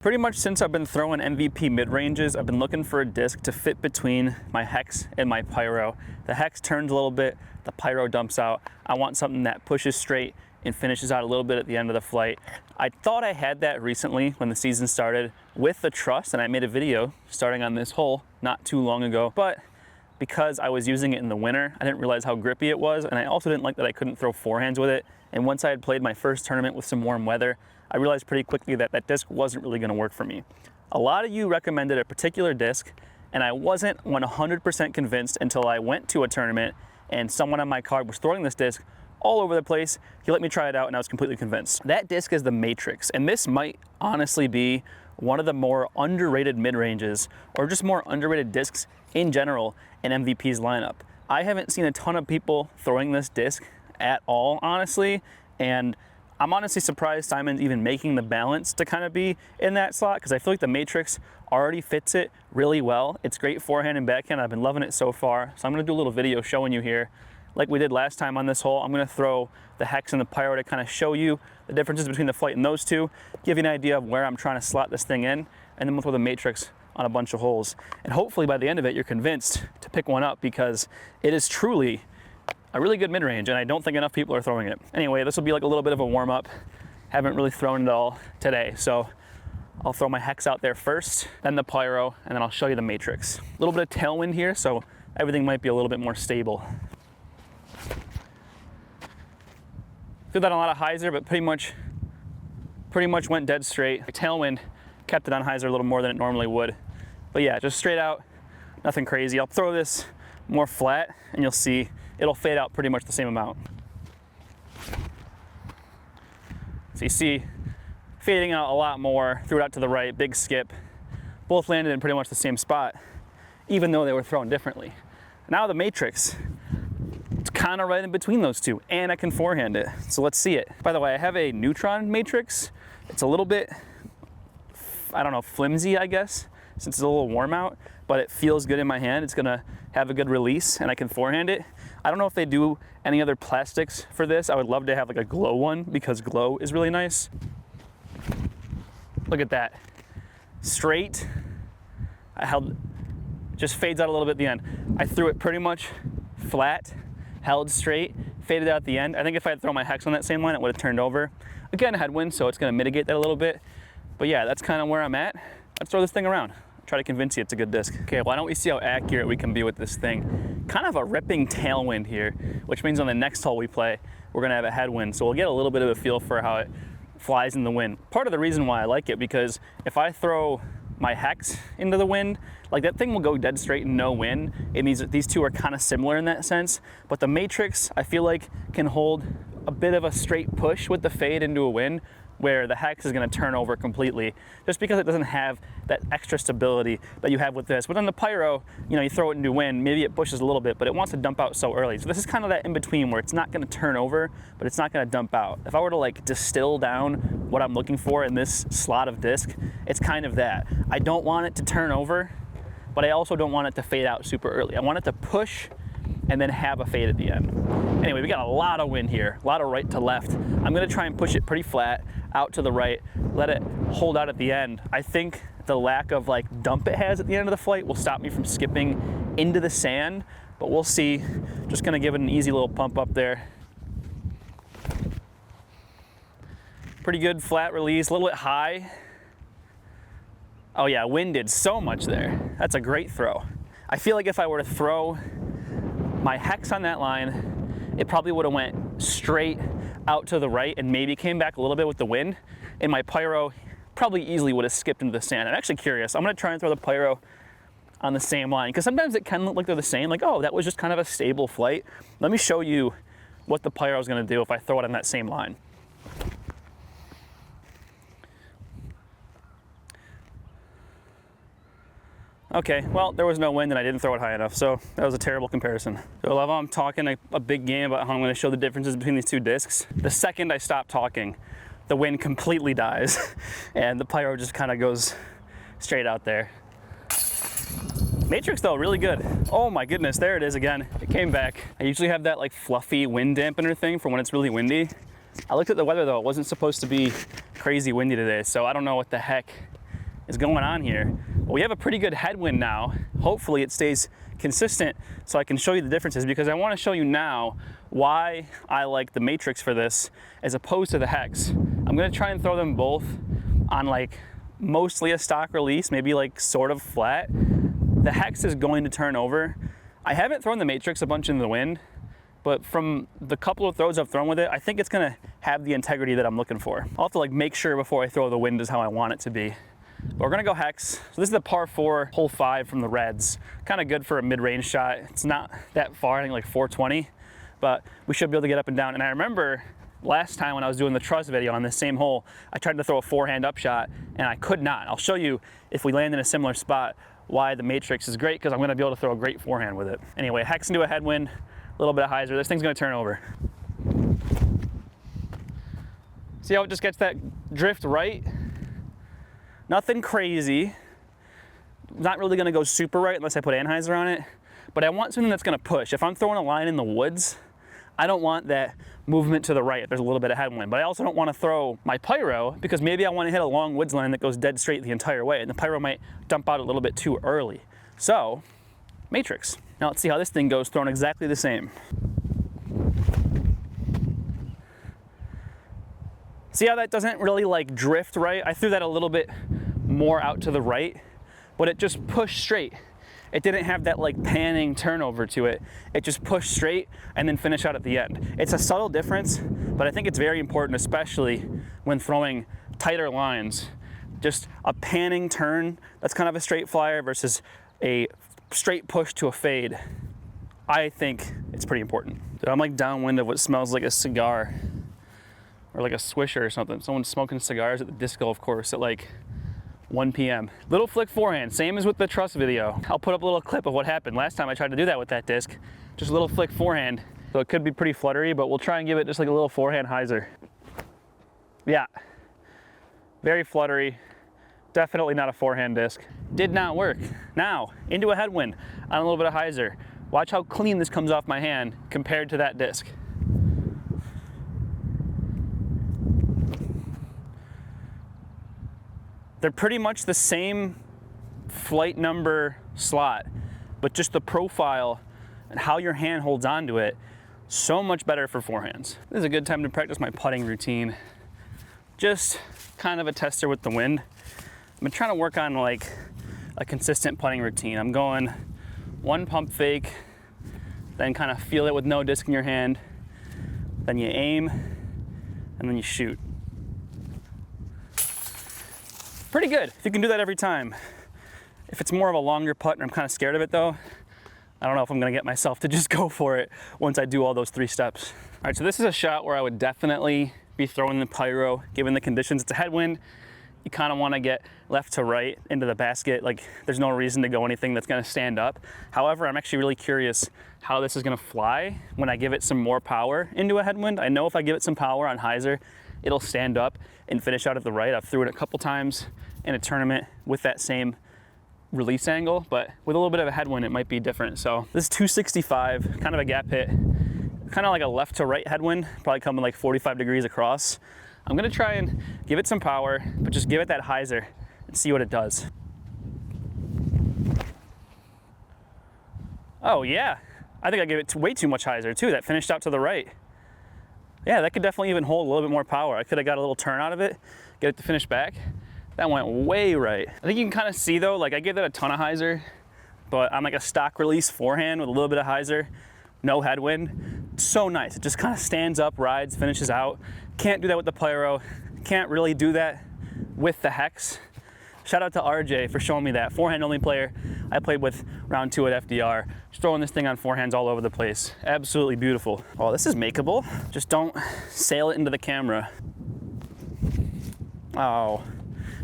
Pretty much since I've been throwing MVP mid-ranges, I've been looking for a disc to fit between my hex and my pyro. The hex turns a little bit, the pyro dumps out. I want something that pushes straight and finishes out a little bit at the end of the flight. I thought I had that recently when the season started with the truss, and I made a video starting on this hole not too long ago, but because I was using it in the winter, I didn't realize how grippy it was, and I also didn't like that I couldn't throw forehands with it. And once I had played my first tournament with some warm weather, I realized pretty quickly that that disc wasn't really gonna work for me. A lot of you recommended a particular disc, and I wasn't 100% convinced until I went to a tournament and someone on my card was throwing this disc all over the place. He let me try it out and I was completely convinced. That disc is the Matrix, and this might honestly be one of the more underrated mid-ranges or just more underrated discs in general in MVP's lineup. I haven't seen a ton of people throwing this disc at all, honestly, and I'm honestly surprised Simon's even making the balance to kind of be in that slot, because I feel like the Matrix already fits it really well. It's great forehand and backhand. I've been loving it so far. So I'm gonna do a little video showing you here. Like we did last time on this hole, I'm gonna throw the hex and the pyro to kind of show you the differences between the flight and those two, give you an idea of where I'm trying to slot this thing in, and then we'll throw the Matrix on a bunch of holes. And hopefully by the end of it, you're convinced to pick one up, because it is truly a really good mid-range, and I don't think enough people are throwing it. Anyway, this will be like a little bit of a warm-up. Haven't really thrown it all today, so I'll throw my hex out there first, then the pyro, and then I'll show you the Matrix. A little bit of tailwind here, so everything might be a little bit more stable. Feel that on a lot of hyzer, but pretty much went dead straight. Tailwind kept it on hyzer a little more than it normally would. But yeah, just straight out, nothing crazy. I'll throw this more flat, and you'll see it'll fade out pretty much the same amount. So you see, fading out a lot more, threw it out to the right, big skip. Both landed in pretty much the same spot, even though they were thrown differently. Now the Matrix, it's kind of right in between those two, and I can forehand it. So let's see it. By the way, I have a neutron Matrix. It's a little bit, I don't know, flimsy, I guess, since it's a little warm out, but it feels good in my hand. It's gonna have a good release, and I can forehand it. I don't know if they do any other plastics for this. I would love to have like a glow one, because glow is really nice. Look at that. Straight. I held, just fades out a little bit at the end. I threw it pretty much flat, held straight, faded out at the end. I think if I had thrown my hex on that same line, it would have turned over. Again, headwind, so it's gonna mitigate that a little bit. But yeah, that's kind of where I'm at. Let's throw this thing around. Try to convince you it's a good disc. Okay, why don't we see how accurate we can be with this thing. Kind of a ripping tailwind here, which means on the next hole we play, we're gonna have a headwind. So we'll get a little bit of a feel for how it flies in the wind. Part of the reason why I like it, because if I throw my hex into the wind, like that thing will go dead straight and no wind. And these two are kind of similar in that sense. But the Matrix, I feel like, can hold a bit of a straight push with the fade into a wind, where the hex is gonna turn over completely, just because it doesn't have that extra stability that you have with this. But on the pyro, you know, you throw it into wind, maybe it pushes a little bit, but it wants to dump out so early. So this is kind of that in between, where it's not gonna turn over, but it's not gonna dump out. If I were to like distill down what I'm looking for in this slot of disc, it's kind of that. I don't want it to turn over, but I also don't want it to fade out super early. I want it to push and then have a fade at the end. Anyway, we got a lot of wind here, a lot of right to left. I'm gonna try and push it pretty flat, out to the right, let it hold out at the end. I think the lack of like dump it has at the end of the flight will stop me from skipping into the sand, but we'll see. Just gonna give it an easy little pump up there. Pretty good flat release, a little bit high. Oh yeah, wind did so much there. That's a great throw. I feel like if I were to throw my hex on that line, it probably would have went straight out to the right and maybe came back a little bit with the wind. And my pyro probably easily would have skipped into the sand. I'm actually curious. I'm gonna try and throw the pyro on the same line, because sometimes it can look like they're the same, like, oh, that was just kind of a stable flight. Let me show you what the pyro is gonna do if I throw it on that same line. Okay, well, there was no wind and I didn't throw it high enough, so that was a terrible comparison. So while I'm talking a big game about how I'm gonna show the differences between these two discs, the second I stop talking, the wind completely dies and the pyro just kind of goes straight out there. Matrix though, really good. Oh my goodness, there it is again. It came back. I usually have that like fluffy wind dampener thing for when it's really windy. I looked at the weather though, it wasn't supposed to be crazy windy today, so I don't know what the heck is going on here. But we have a pretty good headwind now. Hopefully it stays consistent so I can show you the differences, because I want to show you now why I like the matrix for this as opposed to the hex. I'm going to try and throw them both on like mostly a stock release, maybe like sort of flat. The hex is going to turn over. I haven't thrown the matrix a bunch in the wind, but from the couple of throws I've thrown with it, I think it's gonna have the integrity that I'm looking for. I'll have to like make sure before I throw the wind is how I want it to be. But we're gonna go hex. So this is the par 4, hole 5 from the Reds. Kind of good for a mid-range shot. It's not that far, I think like 420, but we should be able to get up and down. And I remember last time when I was doing the truss video on this same hole, I tried to throw a forehand up shot and I could not. I'll show you if we land in a similar spot why the matrix is great, because I'm gonna be able to throw a great forehand with it. Anyway, hex into a headwind, a little bit of hyzer. This thing's gonna turn over. See how it just gets that drift right? Nothing crazy. Not really gonna go super right unless I put anhyzer on it, but I want something that's gonna push. If I'm throwing a line in the woods, I don't want that movement to the right if there's a little bit of headwind, but I also don't want to throw my pyro because maybe I want to hit a long woods line that goes dead straight the entire way, and the pyro might dump out a little bit too early. So, matrix. Now let's see how this thing goes thrown exactly the same. See how that doesn't really like drift right? I threw that a little bit more out to the right, but it just pushed straight. It didn't have that like panning turnover to it. It just pushed straight and then finished out at the end. It's a subtle difference, but I think it's very important, especially when throwing tighter lines. Just a panning turn that's kind of a straight flyer versus a straight push to a fade. I think it's pretty important. Dude, I'm like downwind of what smells like a cigar or like a swisher or something. Someone's smoking cigars at the disc golf course at like 1 p.m. Little flick forehand, same as with the truss video. I'll put up a little clip of what happened last time I tried to do that with that disc. Just a little flick forehand. So it could be pretty fluttery, but we'll try and give it just like a little forehand hyzer. Yeah, very fluttery. Definitely not a forehand disc. Did not work. Now, into a headwind on a little bit of hyzer. Watch how clean this comes off my hand compared to that disc. They're pretty much the same flight number slot, but just the profile and how your hand holds onto it, so much better for forehands. This is a good time to practice my putting routine. Just kind of a tester with the wind. I've been trying to work on like a consistent putting routine. I'm going one pump fake, then kind of feel it with no disc in your hand, then you aim, and then you shoot. Pretty good, if you can do that every time. If it's more of a longer putt and I'm kind of scared of it though, I don't know if I'm gonna get myself to just go for it once I do all those 3 steps. All right, so this is a shot where I would definitely be throwing the pyro, given the conditions. It's a headwind. You kind of want to get left to right into the basket. Like there's no reason to go anything that's gonna stand up. However, I'm actually really curious how this is gonna fly when I give it some more power into a headwind. I know if I give it some power on hyzer, it'll stand up and finish out at the right. I've threw it a couple times in a tournament with that same release angle, but with a little bit of a headwind, it might be different. So this is 265, kind of a gap hit, kind of like a left to right headwind, probably coming like 45 degrees across. I'm gonna try and give it some power, but just give it that hyzer and see what it does. Oh yeah, I think I gave it way too much hyzer too. That finished out to the right. Yeah, that could definitely even hold a little bit more power. I could have got a little turn out of it, get it to finish back. That went way right. I think you can kind of see though, like I gave that a ton of hyzer, but I'm like a stock release forehand with a little bit of hyzer, no headwind. So nice, it just kind of stands up, rides, finishes out. Can't do that with the pyro. Can't really do that with the hex. Shout out to RJ for showing me that. Forehand only player I played with round 2 at FDR. Just throwing this thing on forehands all over the place. Absolutely beautiful. Oh, this is makeable. Just don't sail it into the camera. Oh,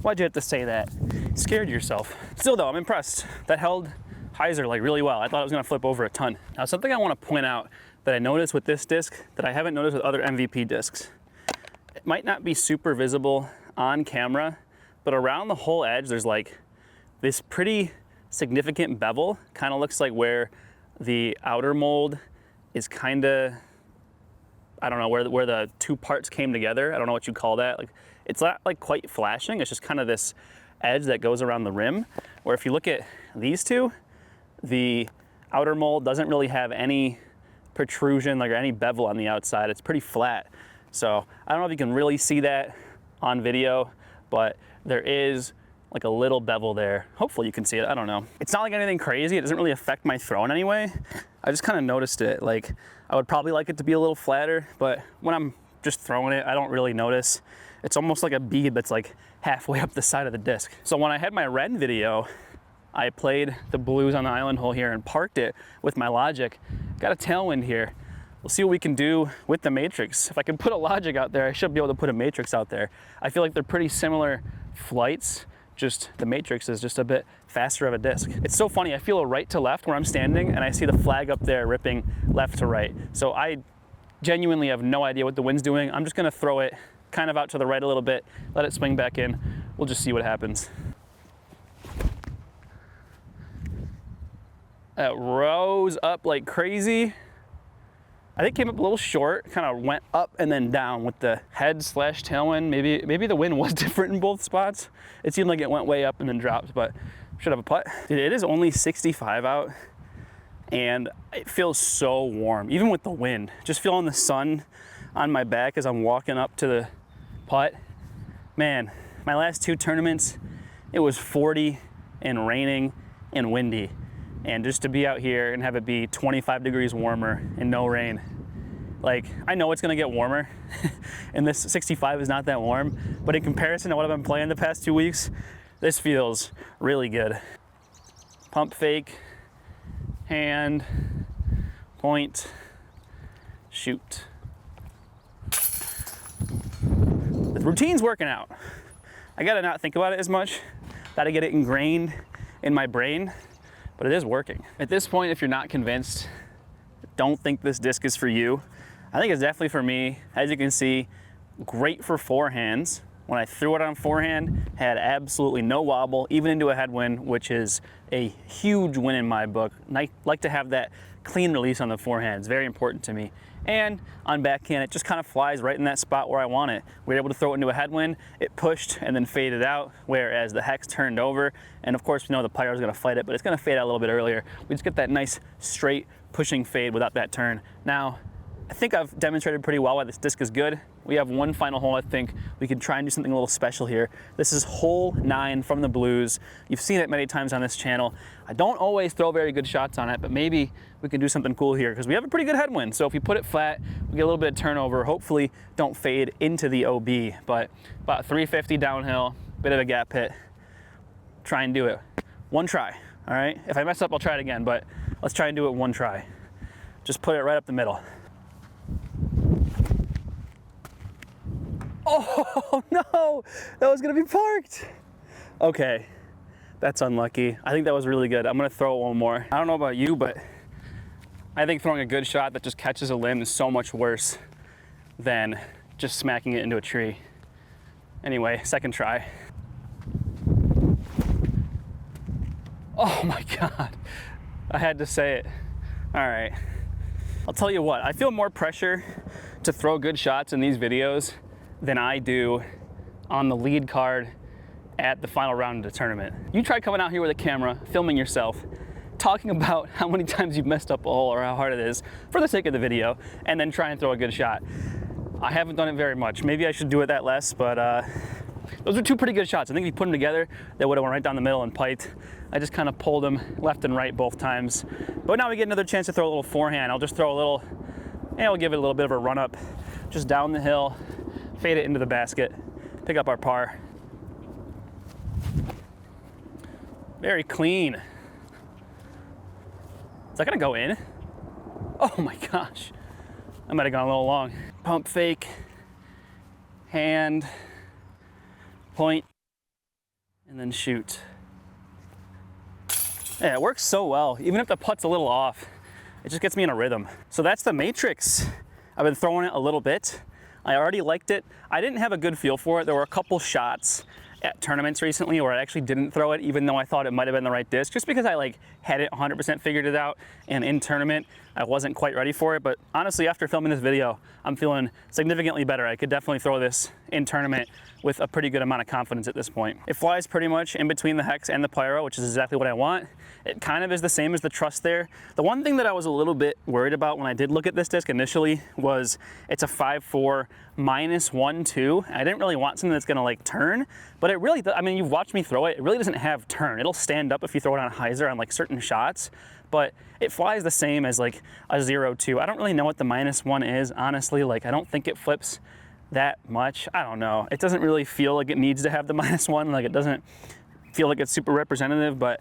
why'd you have to say that? You scared yourself. Still though, I'm impressed. That held hyzer like really well. I thought it was gonna flip over a ton. Now something I wanna point out that I noticed with this disc that I haven't noticed with other MVP discs. It might not be super visible on camera, but around the whole edge, there's like this pretty significant bevel. Kind of looks like where the outer mold is kind of, I don't know, where the 2 parts came together. I don't know what you call that. Like, it's not like quite flashing. It's just kind of this edge that goes around the rim, where if you look at these two, the outer mold doesn't really have any protrusion, like, or any bevel on the outside. It's pretty flat. So I don't know if you can really see that on video, but there is like a little bevel there. Hopefully you can see it, I don't know. It's not like anything crazy. It doesn't really affect my throw in any way. I just kind of noticed it. Like, I would probably like it to be a little flatter, but when I'm just throwing it, I don't really notice. It's almost like a bead that's like halfway up the side of the disc. So when I had my red video, I played the blues on the island hole here and parked it with my Logic. Got a tailwind here. We'll see what we can do with the Matrix. If I can put a Logic out there, I should be able to put a Matrix out there. I feel like they're pretty similar flights, just the Matrix is just a bit faster of a disc. It's so funny, I feel a right to left where I'm standing and I see the flag up there ripping left to right. So I genuinely have no idea what the wind's doing. I'm just gonna throw it kind of out to the right a little bit, let it swing back in. We'll just see what happens. It rose up like crazy. I think it came up a little short, kind of went up and then down with the head slash tailwind. Maybe the wind was different in both spots. It seemed like it went way up and then dropped, but should have a putt. Dude, it is only 65 out and it feels so warm, even with the wind. Just feeling the sun on my back as I'm walking up to the putt. Man, my last two tournaments, it was 40 and raining and windy. And just to be out here and have it be 25 degrees warmer and no rain, like, I know it's gonna get warmer and this 65 is not that warm, but in comparison to what I've been playing the past 2 weeks, this feels really good. Pump fake, hand, point, shoot. The routine's working out. I gotta not think about it as much, gotta get it ingrained in my brain, but it is working. At this point, if you're not convinced, don't think this disc is for you. I think it's definitely for me. As you can see, great for forehands. When I threw it on forehand, had absolutely no wobble, even into a headwind, which is a huge win in my book. I like to have that clean release on the forehand. It's very important to me. And on backhand, it just kind of flies right in that spot where I want it. We were able to throw it into a headwind, it pushed and then faded out, whereas the hex turned over. And of course, we know the pyro is gonna fight it, but it's gonna fade out a little bit earlier. We just get that nice straight pushing fade without that turn. Now, I think I've demonstrated pretty well why this disc is good. We have one final hole. I think we can try and do something a little special here. This is hole 9 from the blues. You've seen it many times on this channel. I don't always throw very good shots on it, but maybe we can do something cool here because we have a pretty good headwind. So if we put it flat, we get a little bit of turnover, hopefully don't fade into the OB, but about 350 downhill, bit of a gap hit. Try and do it. One try, all right? If I mess up, I'll try it again, but let's try and do it one try. Just put it right up the middle. Oh no, that was gonna be parked. Okay, that's unlucky. I think that was really good. I'm gonna throw it one more. I don't know about you, but I think throwing a good shot that just catches a limb is so much worse than just smacking it into a tree. Anyway, second try. Oh my God, I had to say it. All right, I'll tell you what, I feel more pressure to throw good shots in these videos than I do on the lead card at the final round of the tournament. You try coming out here with a camera, filming yourself, talking about how many times you've messed up a hole or how hard it is for the sake of the video, and then try and throw a good shot. I haven't done it very much. Maybe I should do it that less, but those are two pretty good shots. I think if you put them together, they would have went right down the middle and piped. I just kind of pulled them left and right both times. But now we get another chance to throw a little forehand. I'll just throw a little, and I'll give it a little bit of a run up, just down the hill, fade it into the basket, pick up our par. Very clean. Is that gonna go in? Oh my gosh. I might have gone a little long. Pump fake, hand, point, and then shoot. Yeah, it works so well. Even if the putt's a little off, it just gets me in a rhythm. So that's the Matrix. I've been throwing it a little bit. I already liked it. I didn't have a good feel for it. There were a couple shots at tournaments recently where I actually didn't throw it, even though I thought it might have been the right disc, just because I like had it 100% figured it out, and in tournament, I wasn't quite ready for it. But honestly, after filming this video, I'm feeling significantly better. I could definitely throw this in tournament with a pretty good amount of confidence at this point. It flies pretty much in between the hex and the pyro, which is exactly what I want. It kind of is the same as the truss there. The one thing that I was a little bit worried about when I did look at this disc initially was it's a 5.4 -1.2. I didn't really want something that's gonna like turn, but it really, I mean, you've watched me throw it, it really doesn't have turn. It'll stand up if you throw it on a hyzer on like certain shots, but it flies the same as like a 0.2. I don't really know what the -1 is, honestly. Like, I don't think it flips that much. I don't know. It doesn't really feel like it needs to have the -1. Like, it doesn't feel like it's super representative, but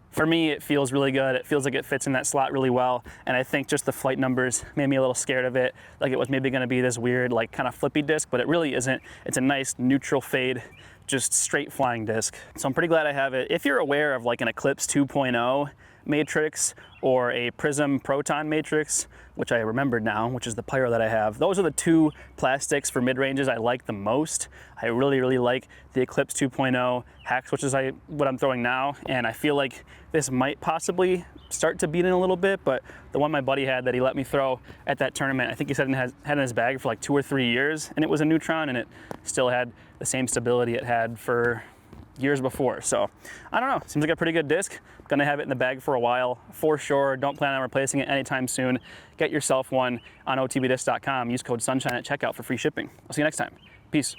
for me, it feels really good. It feels like it fits in that slot really well. And I think just the flight numbers made me a little scared of it. Like, it was maybe gonna be this weird, like, kind of flippy disc, but it really isn't. It's a nice neutral fade, just straight flying disc. So I'm pretty glad I have it. If you're aware of like an Eclipse 2.0 matrix or a Prism Proton matrix, which I remembered now, which is the pyro that I have, those are the two plastics for mid-ranges I like the most. I really, really like the Eclipse 2.0 hex, which is what I'm throwing now, and I feel like this might possibly start to beat in a little bit, but the one my buddy had that he let me throw at that tournament, I think he said it had in his bag for like 2 or 3 years, and it was a Neutron, and it still had the same stability it had for years before. So I don't know, seems like a pretty good disc. Gonna have it in the bag for a while for sure. Don't plan on replacing it anytime soon. Get yourself one on otbdisc.com. Use code sunshine at checkout for free shipping. I'll see you next time. Peace.